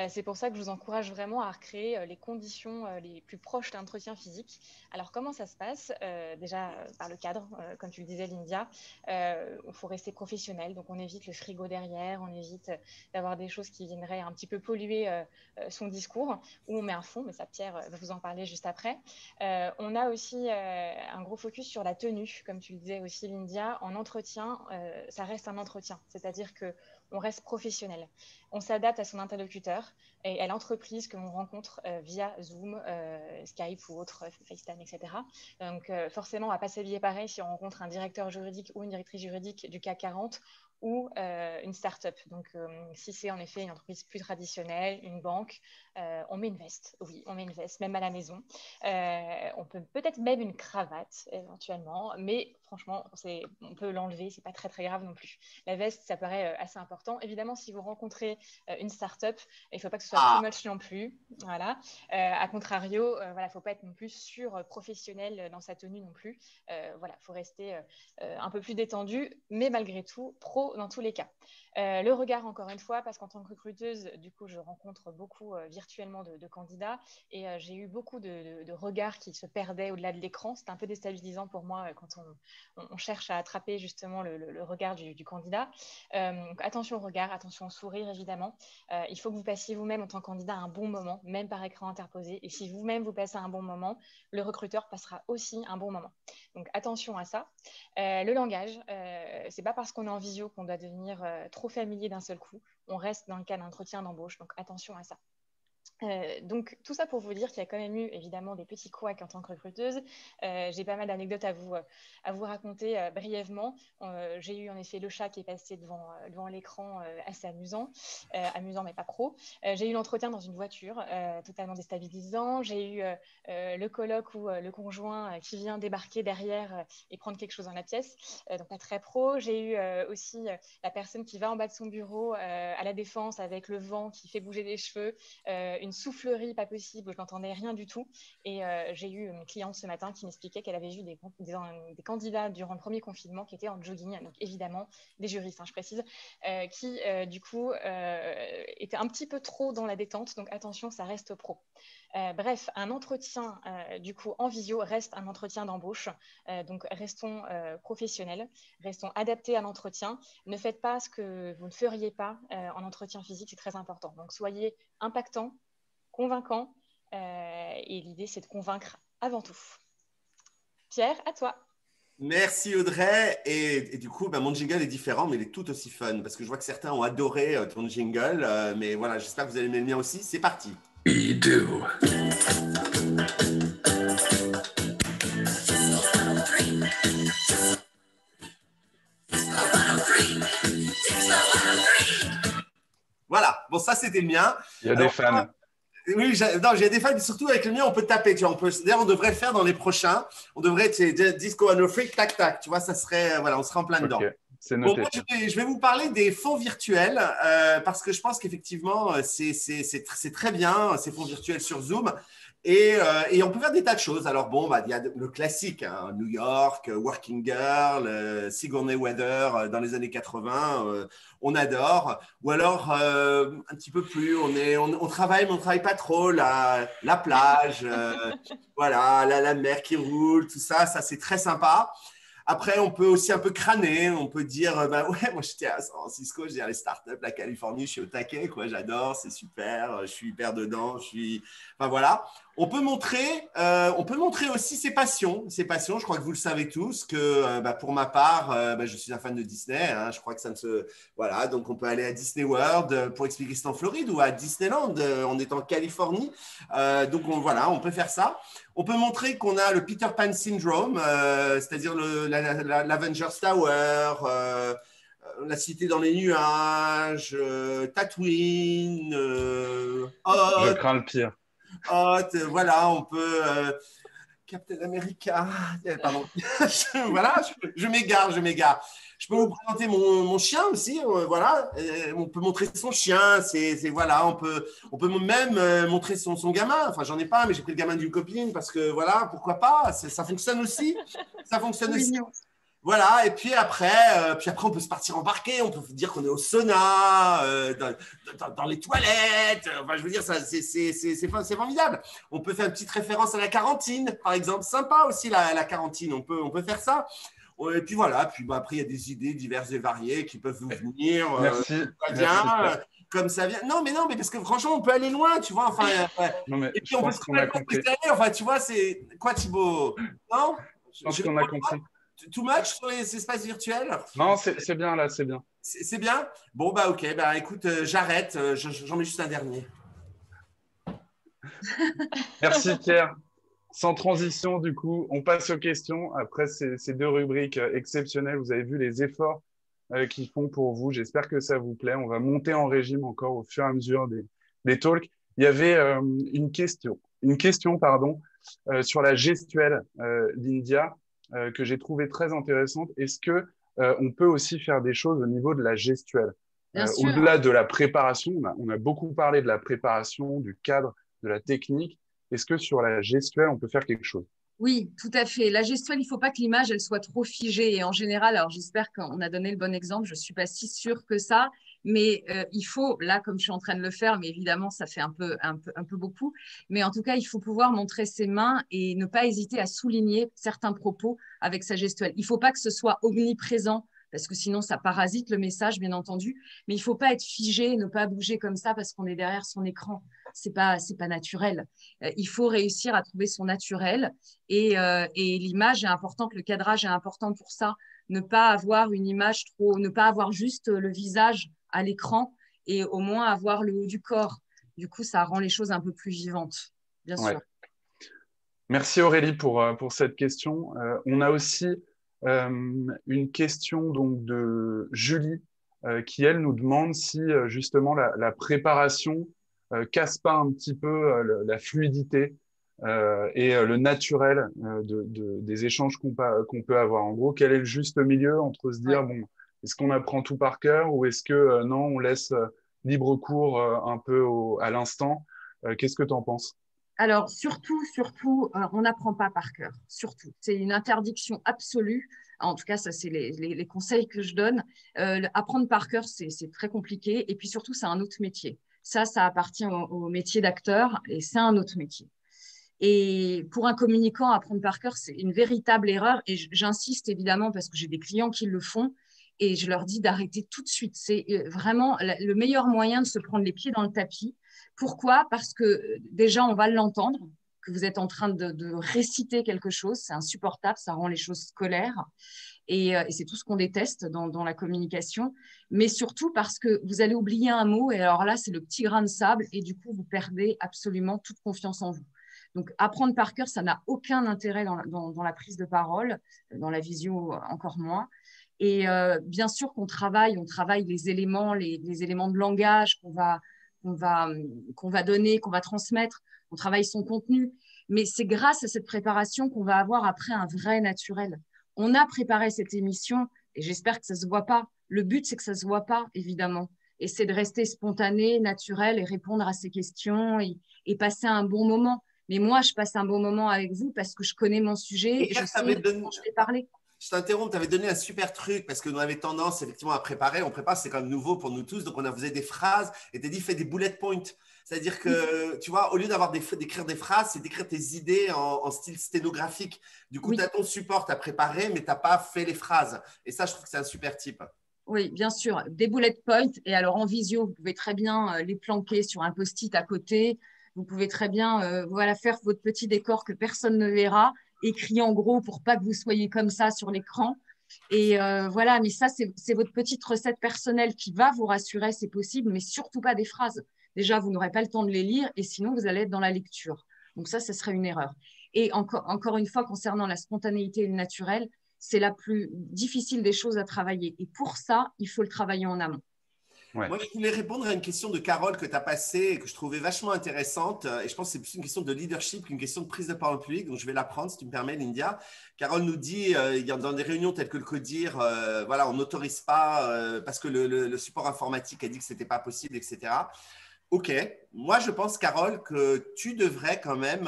C'est pour ça que je vous encourage vraiment à recréer les conditions les plus proches d'un entretien physique. Alors, comment ça se passe? Déjà, par le cadre, comme tu le disais, Lindia, il faut rester professionnel. Donc, on évite le frigo derrière, on évite d'avoir des choses qui viendraient un petit peu polluer son discours, où on met un fond, mais ça, Pierre va vous en parler juste après. On a aussi un gros focus sur la tenue, comme tu le disais aussi, Lindia. En entretien, ça reste un entretien, c'est-à-dire qu'on reste professionnel. On s'adapte à son interlocuteur et à l'entreprise que l'on rencontre via Zoom, Skype ou autre, FaceTime, etc. Donc, forcément, on ne va pas s'habiller pareil si on rencontre un directeur juridique ou une directrice juridique du CAC 40 ou une start-up. Donc, si c'est en effet une entreprise plus traditionnelle, une banque, on met une veste. Oui, on met une veste, même à la maison. On peut peut-être même une cravate éventuellement, mais franchement, on peut l'enlever, c'est pas très très grave non plus. La veste, ça paraît assez important. Évidemment, si vous rencontrez une start-up, il ne faut pas que ce soit too much non plus. Voilà. A contrario, voilà, il ne faut pas être non plus sur-professionnel dans sa tenue non plus. Voilà, il faut rester un peu plus détendu, mais malgré tout, pro dans tous les cas. Le regard, encore une fois, parce qu'en tant que recruteuse, du coup, je rencontre beaucoup virtuellement de candidats et j'ai eu beaucoup de regards qui se perdaient au-delà de l'écran. C'est un peu déstabilisant pour moi quand on cherche à attraper justement le regard du candidat. Donc attention au regard, attention au sourire, évidemment. Il faut que vous passiez vous-même en tant que candidat un bon moment, même par écran interposé. Et si vous-même vous passez un bon moment, le recruteur passera aussi un bon moment. Donc attention à ça. Le langage, c'est pas parce qu'on est en visio qu'on doit devenir trop familier d'un seul coup. On reste dans le cas d'un entretien d'embauche, donc attention à ça. Donc tout ça pour vous dire qu'il y a quand même eu évidemment des petits couacs en tant que recruteuse. J'ai pas mal d'anecdotes à vous raconter brièvement. J'ai eu en effet le chat qui est passé devant l'écran, assez amusant mais pas pro. J'ai eu l'entretien dans une voiture totalement déstabilisant. J'ai eu le coloc ou le conjoint qui vient débarquer derrière et prendre quelque chose dans la pièce, donc pas très pro. J'ai eu aussi la personne qui va en bas de son bureau à la Défense avec le vent qui fait bouger les cheveux, une soufflerie pas possible, je n'entendais rien du tout. Et j'ai eu une cliente ce matin qui m'expliquait qu'elle avait vu des candidats durant le premier confinement qui étaient en jogging, donc évidemment des juristes, je précise, qui du coup étaient un petit peu trop dans la détente, donc attention, ça reste pro. Bref, un entretien du coup en visio reste un entretien d'embauche, donc restons professionnels, restons adaptés à l'entretien. Ne faites pas ce que vous ne feriez pas en entretien physique, c'est très important. Donc soyez impactant, convaincant, et l'idée c'est de convaincre avant tout. Pierre, à toi. Merci Audrey. Et du coup, mon jingle est différent, mais il est tout aussi fun parce que je vois que certains ont adoré ton jingle. Mais voilà, j'espère que vous allez aimer le mien aussi. C'est parti. you do. Voilà, bon ça c'était le mien. Il y a des fans. Oui, j'ai des fans, mais surtout avec le mien, on peut taper. Tu vois, d'ailleurs, on devrait le faire dans les prochains. On devrait, disco on freak, tac, tac. Tu vois, ça serait, voilà, on serait en plein dedans. Okay, c'est noté. Bon, moi, je vais vous parler des fonds virtuels parce que je pense qu'effectivement, c'est très bien, ces fonds virtuels sur Zoom. Et on peut faire des tas de choses. Alors, bon, il y a le classique, hein, New York, Working Girl, Sigourney Weaver dans les années 80, on adore. Ou alors, un petit peu plus, on travaille, mais on ne travaille pas trop. La plage, voilà, la mer qui roule, tout ça, c'est très sympa. Après, on peut aussi un peu crâner. On peut dire, ouais, moi, j'étais à San Francisco, je veux dire, les startups, la Californie, je suis au taquet, quoi, j'adore, c'est super, je suis hyper dedans, enfin, voilà. On peut montrer aussi ses passions. Ses passions, je crois que vous le savez tous, que pour ma part, je suis un fan de Disney. Hein, je crois que ça ne se… Voilà, donc on peut aller à Disney World pour expliquer que c'est en Floride ou à Disneyland, on est en Californie. Donc voilà, on peut faire ça. On peut montrer qu'on a le Peter Pan syndrome, c'est-à-dire l'Avengers Tower, la cité dans les nuages, Tatooine, Je crains le pire. voilà, on peut Captain America, pardon, voilà, je m'égare. Je peux vous présenter mon chien aussi, voilà, on peut montrer son chien, voilà, on peut même montrer son gamin, enfin j'en ai pas, mais j'ai pris le gamin d'une copine parce que voilà, pourquoi pas, ça fonctionne aussi, Voilà, et puis après, on peut se partir embarquer, on peut dire qu'on est au sauna, dans les toilettes. Enfin, je veux dire, c'est formidable. On peut faire une petite référence à la Carantine, par exemple. Sympa aussi la Carantine, on peut faire ça. Et puis voilà, après, il y a des idées diverses et variées qui peuvent vous venir. Merci. Comme ça vient. Non, mais parce que franchement, on peut aller loin, tu vois. Enfin, Non, mais et puis on peut se faire compris. Enfin, tu vois, c'est quoi, Thibaut? Non, je pense qu'on a compris. Too much sur les espaces virtuels? Non, c'est bien là, c'est bien. C'est bien? Bon, ok, écoute, j'arrête, j'en mets juste un dernier. Merci Pierre. Sans transition, du coup, on passe aux questions. Après ces deux rubriques exceptionnelles, vous avez vu les efforts qu'ils font pour vous. J'espère que ça vous plaît. On va monter en régime encore au fur et à mesure des talks. Il y avait une question sur la gestuelle, Lyndia, que j'ai trouvé très intéressante. Est-ce que on peut aussi faire des choses au niveau de la gestuelle au-delà de la préparation? On a beaucoup parlé de la préparation, du cadre, de la technique. Est-ce que sur la gestuelle, on peut faire quelque chose? Oui, tout à fait. La gestuelle, il ne faut pas que l'image elle soit trop figée. Et en général, alors j'espère qu'on a donné le bon exemple, je ne suis pas si sûre que ça, mais il faut, là, comme je suis en train de le faire, mais évidemment, ça fait un peu beaucoup, mais en tout cas, il faut pouvoir montrer ses mains et ne pas hésiter à souligner certains propos avec sa gestuelle. Il ne faut pas que ce soit omniprésent, parce que sinon, ça parasite le message, bien entendu, mais il ne faut pas être figé, ne pas bouger comme ça parce qu'on est derrière son écran. C'est pas naturel. Il faut réussir à trouver son naturel et l'image est importante, le cadrage est important pour ça. Ne pas avoir une image ne pas avoir juste le visage à l'écran et au moins avoir le haut du corps. Du coup, ça rend les choses un peu plus vivantes, bien sûr. Merci Aurélie pour cette question. On a aussi une question donc de Julie qui, elle, nous demande si justement la préparation casse pas un petit peu la fluidité et le naturel des échanges qu'on peut avoir. En gros, quel est le juste milieu entre se dire, bon, est-ce qu'on apprend tout par cœur ou est-ce que non, on laisse libre cours un peu à l'instant? Qu'est-ce que tu en penses? Alors, surtout, on n'apprend pas par cœur. Surtout, c'est une interdiction absolue. En tout cas, ça, c'est les conseils que je donne. Apprendre par cœur, c'est très compliqué. Et puis surtout, c'est un autre métier. Ça appartient au métier d'acteur et c'est un autre métier. Et pour un communicant, apprendre par cœur, c'est une véritable erreur. Et j'insiste évidemment parce que j'ai des clients qui le font et je leur dis d'arrêter tout de suite. C'est vraiment le meilleur moyen de se prendre les pieds dans le tapis. Pourquoi? Parce que déjà, on va l'entendre, que vous êtes en train de réciter quelque chose. C'est insupportable, ça rend les choses scolaires. Et c'est tout ce qu'on déteste dans la communication. Mais surtout parce que vous allez oublier un mot. Et alors là, c'est le petit grain de sable. Et du coup, vous perdez absolument toute confiance en vous. Donc, apprendre par cœur, ça n'a aucun intérêt dans la prise de parole, dans la visio encore moins. Et bien sûr qu'on travaille les éléments de langage qu'on va donner, qu'on va transmettre. On travaille son contenu. Mais c'est grâce à cette préparation qu'on va avoir après un vrai naturel. On a préparé cette émission et j'espère que ça ne se voit pas. Le but, c'est que ça ne se voit pas, évidemment. Et c'est de rester spontané, naturel et répondre à ces questions et passer un bon moment. Mais moi, je passe un bon moment avec vous parce que je connais mon sujet et je sais comment je vais parler. Je t'interromps, tu avais donné un super truc parce que nous avait tendance effectivement à préparer. On prépare, c'est quand même nouveau pour nous tous. Donc, on a faisait des phrases et tu as dit fais des bullet points. C'est-à-dire que, tu vois, au lieu d'écrire des phrases, c'est d'écrire tes idées en style sténographique. Du coup, tu as ton support, tu as préparé, mais tu n'as pas fait les phrases. Et ça, je trouve que c'est un super type. Oui, bien sûr. Des bullet points. Et alors, en visio, vous pouvez très bien les planquer sur un post-it à côté. Vous pouvez très bien voilà, faire votre petit décor que personne ne verra, écrit en gros pour pas que vous soyez comme ça sur l'écran. Et voilà, mais ça, c'est votre petite recette personnelle qui va vous rassurer, c'est possible, mais surtout pas des phrases. Déjà, vous n'aurez pas le temps de les lire et sinon, vous allez être dans la lecture. Donc ça serait une erreur. Et encore une fois, concernant la spontanéité et le naturel, c'est la plus difficile des choses à travailler. Et pour ça, il faut le travailler en amont. Ouais. Moi, je voulais répondre à une question de Carole que tu as passée et que je trouvais vachement intéressante. Et je pense que c'est plus une question de leadership qu'une question de prise de parole publique. Donc, je vais la prendre si tu me permets, Lindia. Carole nous dit, dans des réunions telles que le CODIR, voilà, on n'autorise pas parce que le support informatique a dit que ce n'était pas possible, etc. Ok, moi je pense, Carole, que tu devrais quand même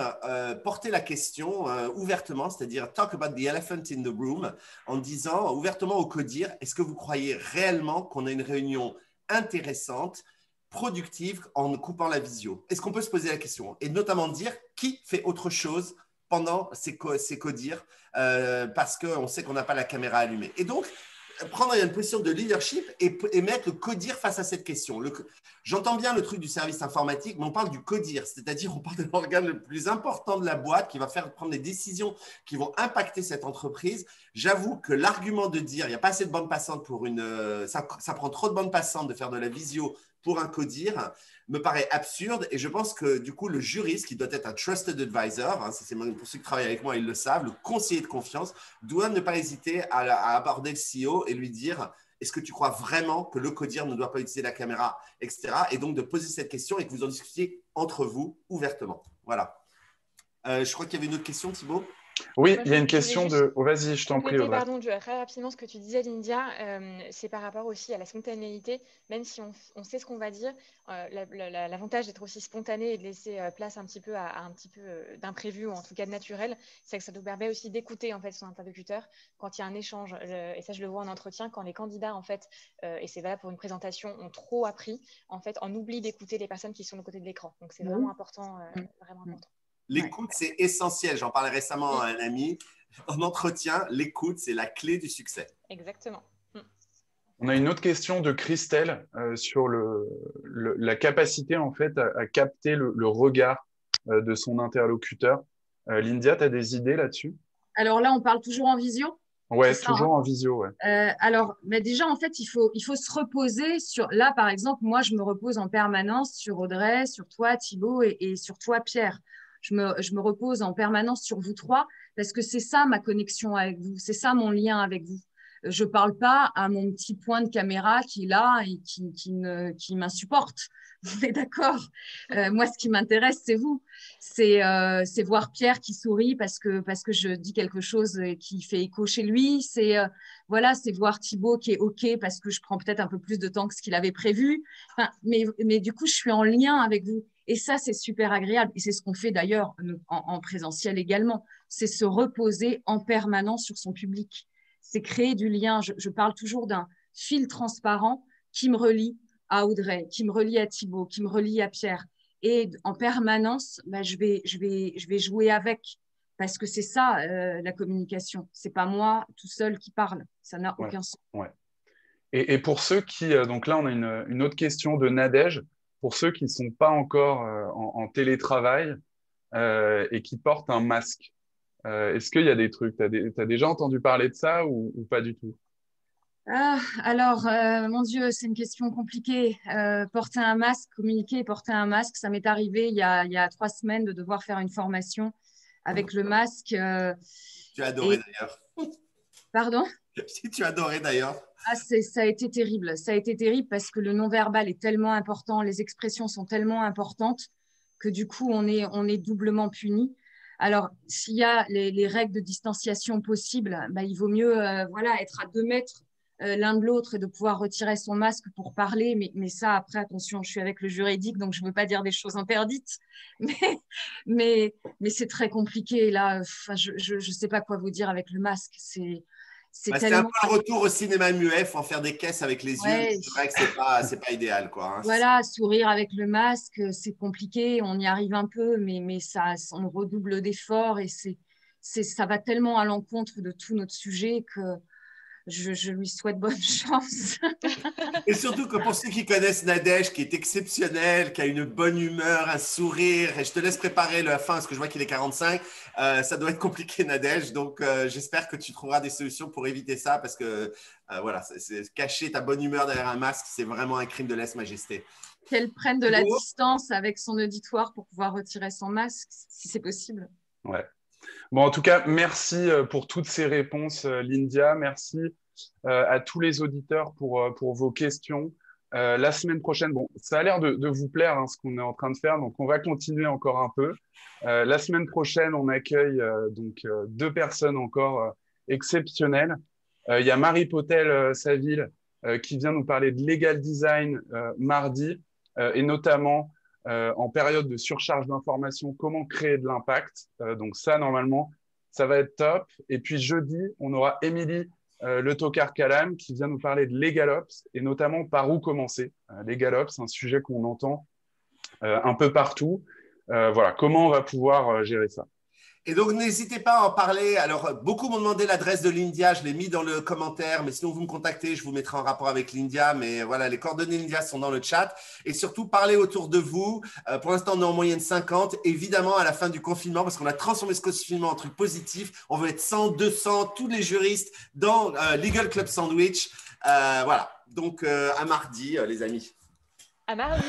porter la question ouvertement, c'est-à-dire talk about the elephant in the room, en disant ouvertement au CODIR, est-ce que vous croyez réellement qu'on a une réunion intéressante, productive en coupant la visio? Est-ce qu'on peut se poser la question? Et notamment dire qui fait autre chose pendant ces CODIR parce qu'on sait qu'on n'a pas la caméra allumée. Et donc, prendre une position de leadership et mettre le CODIR face à cette question. J'entends bien le truc du service informatique, mais on parle du CODIR, c'est-à-dire on parle de l'organe le plus important de la boîte qui va faire prendre des décisions qui vont impacter cette entreprise. J'avoue que l'argument de dire il n'y a pas assez de bandes passantes pour ça prend trop de bandes passantes de faire de la visio pour un CODIR me paraît absurde et je pense que du coup le juriste qui doit être un trusted advisor, hein, pour ceux qui travaillent avec moi ils le savent, le conseiller de confiance doit ne pas hésiter à aborder le CEO et lui dire est-ce que tu crois vraiment que le CODIR ne doit pas utiliser la caméra, etc. Et donc de poser cette question et que vous en discutiez entre vous ouvertement. Voilà. Je crois qu'il y avait une autre question, Thibaut. Oui, il y a une question de… Oh, vas-y, je t'en prie. Pardon, très rapidement, ce que tu disais, Lindia, c'est par rapport aussi à la spontanéité. Même si on sait ce qu'on va dire, l'avantage d'être aussi spontané et de laisser place un petit peu à un petit peu d'imprévu ou en tout cas de naturel, c'est que ça nous permet aussi d'écouter en fait son interlocuteur quand il y a un échange. Et ça, je le vois en entretien, quand les candidats en fait, et c'est valable pour une présentation, ont trop appris, en fait, on oublie d'écouter les personnes qui sont de côté de l'écran. Donc c'est vraiment important, vraiment important. L'écoute, c'est essentiel. J'en parlais récemment à un ami. En entretien, l'écoute, c'est la clé du succès. Exactement. On a une autre question de Christelle sur la capacité en fait à capter le regard de son interlocuteur. Lindia, tu as des idées là-dessus? Alors là, on parle toujours en visio? Ouais, toujours en visio. Ouais. Alors, mais déjà, en fait, il faut se reposer sur… Là, par exemple, moi, je me repose en permanence sur Audrey, sur toi, Thibaut, et sur toi, Pierre. Je me repose en permanence sur vous trois parce que c'est ça ma connexion avec vous, c'est ça mon lien avec vous. Je ne parle pas à mon petit point de caméra qui est là et qui m'insupporte. Vous êtes d'accord? Moi, ce qui m'intéresse, c'est vous. C'est voir Pierre qui sourit parce que je dis quelque chose qui fait écho chez lui. C'est voir Thibaut qui est OK parce que je prends peut-être un peu plus de temps que ce qu'il avait prévu. Enfin, mais du coup, je suis en lien avec vous. Et ça, c'est super agréable. Et c'est ce qu'on fait d'ailleurs en présentiel également. C'est se reposer en permanence sur son public. C'est créer du lien. Je parle toujours d'un fil transparent qui me relie à Audrey, qui me relie à Thibaut, qui me relie à Pierre. Et en permanence, je vais jouer avec. Parce que c'est ça, la communication. Ce n'est pas moi tout seul qui parle. Ça n'a aucun sens. Ouais. Et pour ceux qui… donc là, on a une autre question de Nadège. Pour ceux qui ne sont pas encore en télétravail et qui portent un masque, est-ce qu'il y a des trucs? Tu as déjà entendu parler de ça ou pas du tout? Alors, mon Dieu, c'est une question compliquée. Porter un masque, communiquer, porter un masque, ça m'est arrivé il y a 3 semaines de devoir faire une formation avec le masque. Tu as adoré d'ailleurs. Pardon? Si tu as adoré d'ailleurs. Ça a été terrible. Ça a été terrible parce que le non-verbal est tellement important, les expressions sont tellement importantes que du coup, on est doublement puni. Alors, s'il y a les règles de distanciation possibles, il vaut mieux être à 2 mètres l'un de l'autre et de pouvoir retirer son masque pour parler. Mais ça, après, attention, je suis avec le juridique, donc je ne veux pas dire des choses interdites. Mais c'est très compliqué. Là, je ne sais pas quoi vous dire avec le masque. C'est un peu le retour au cinéma muet, il faut en faire des caisses avec les yeux. C'est vrai que c'est pas idéal, quoi. Hein. Voilà, sourire avec le masque, c'est compliqué, on y arrive un peu, mais ça, on redouble d'efforts et ça va tellement à l'encontre de tout notre sujet je lui souhaite bonne chance. Et surtout que pour ceux qui connaissent Nadège, qui est exceptionnel, qui a une bonne humeur, un sourire, et je te laisse préparer la fin parce que je vois qu'il est 45, ça doit être compliqué Nadège, donc j'espère que tu trouveras des solutions pour éviter ça parce que voilà, cacher ta bonne humeur derrière un masque, c'est vraiment un crime de lèse-majesté. Qu'elle prenne de la distance avec son auditoire pour pouvoir retirer son masque, si c'est possible. Ouais. Bon, en tout cas, merci pour toutes ces réponses, Lyndia. Merci à tous les auditeurs pour vos questions. La semaine prochaine, bon, ça a l'air de vous plaire hein, ce qu'on est en train de faire, donc on va continuer encore un peu. La semaine prochaine, on accueille deux personnes encore exceptionnelles. Il y a Marie Potel-Saville qui vient nous parler de legal design mardi et notamment en période de surcharge d'informations, comment créer de l'impact. Donc ça, normalement, ça va être top. Et puis jeudi, on aura Émilie Le Tocard-Calam qui vient nous parler de LegalOps et notamment par où commencer. LegalOps, un sujet qu'on entend un peu partout. Voilà, comment on va pouvoir gérer ça. Et donc, n'hésitez pas à en parler. Alors, beaucoup m'ont demandé l'adresse de Lyndia. Je l'ai mis dans le commentaire. Mais sinon, vous me contactez. Je vous mettrai en rapport avec Lyndia. Mais voilà, les coordonnées de Lyndia sont dans le chat. Et surtout, parlez autour de vous. Pour l'instant, on est en moyenne 50. Évidemment, à la fin du confinement, parce qu'on a transformé ce confinement en truc positif, on veut être 100, 200, tous les juristes dans Legal Club Sandwich. Voilà. Donc, à mardi, les amis. À mardi.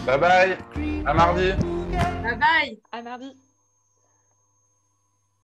Bye bye, à mardi. Bye bye. À mardi.